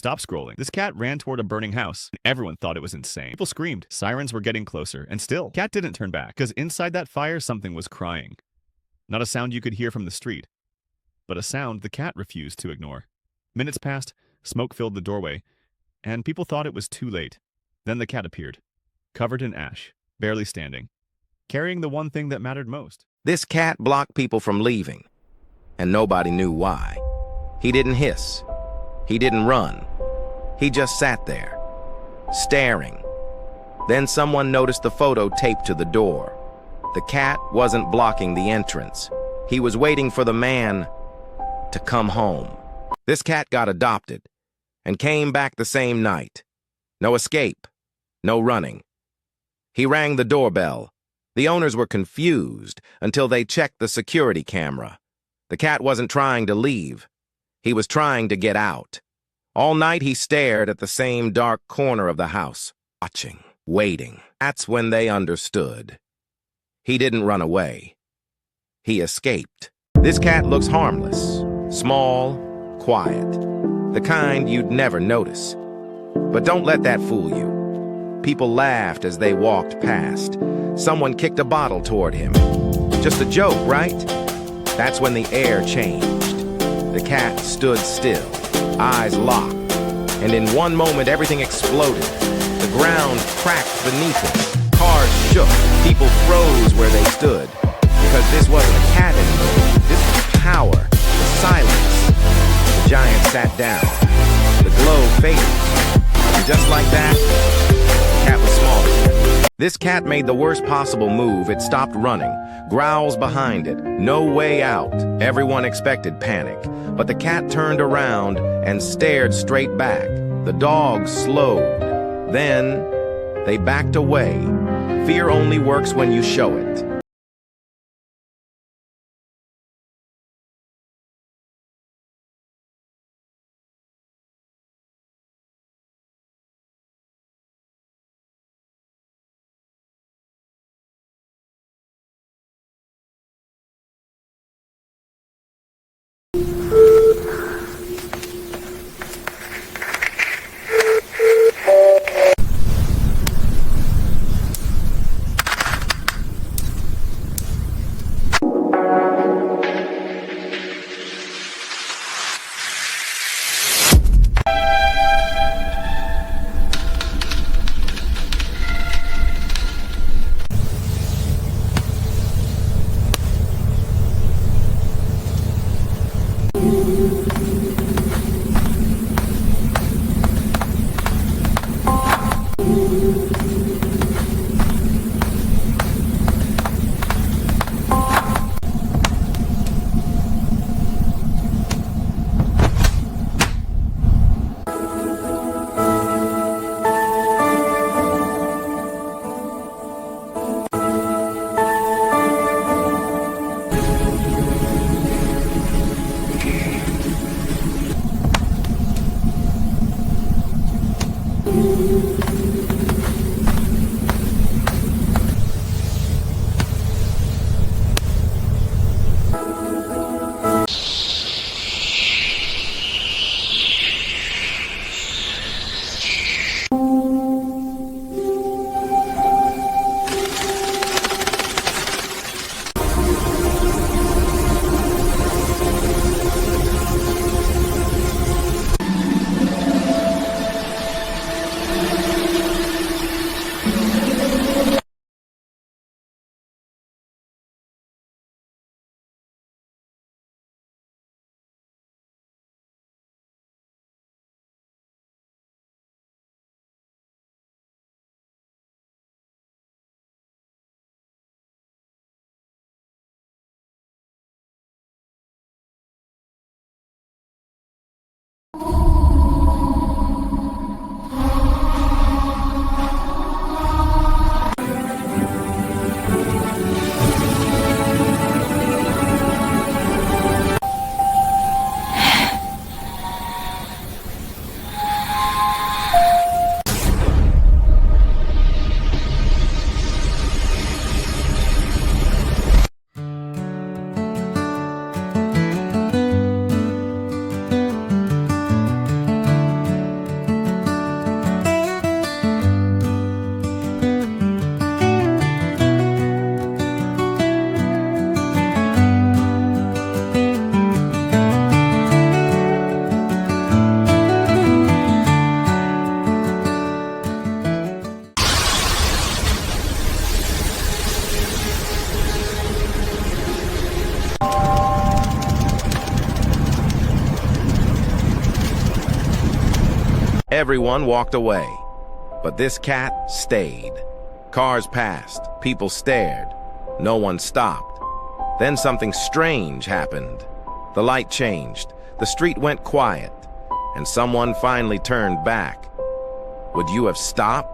Stop scrolling. This cat ran toward a burning house. Everyone thought it was insane. People screamed. Sirens were getting closer, and still, cat didn't turn back, because inside that fire something was crying. Not a sound you could hear from the street, but a sound the cat refused to ignore. Minutes passed, smoke filled the doorway, and people thought it was too late. Then the cat appeared, covered in ash, barely standing, carrying the one thing that mattered most. This cat blocked people from leaving, and nobody knew why. He didn't hiss. He didn't run. He just sat there, staring. Then someone noticed the photo taped to the door. The cat wasn't blocking the entrance. He was waiting for the man to come home. This cat got adopted and came back the same night. No escape, no running. He rang the doorbell. The owners were confused until they checked the security camera. The cat wasn't trying to leave. He was trying to get out. All night he stared at the same dark corner of the house, watching, waiting. That's when they understood. He didn't run away. He escaped. This cat looks harmless, small, quiet, the kind you'd never notice. But don't let that fool you. People laughed as they walked past. Someone kicked a bottle toward him. Just a joke, right? That's when the air changed. The cat stood still, eyes locked, and in one moment everything exploded. The ground cracked beneath him. Cars shook. People froze where they stood. Because this wasn't a cat anymore. This was power, the silence. The giant sat down. The glow faded. And just like that, the cat was smaller. This cat made the worst possible move. It stopped running. Growls behind it. No way out. Everyone expected panic. But the cat turned around and stared straight back. The dogs slowed. Then they backed away. Fear only works when you show it. Everyone walked away, but this cat stayed. Cars passed, people stared. No one stopped. Then something strange happened. The light changed, the street went quiet, and someone finally turned back. Would you have stopped?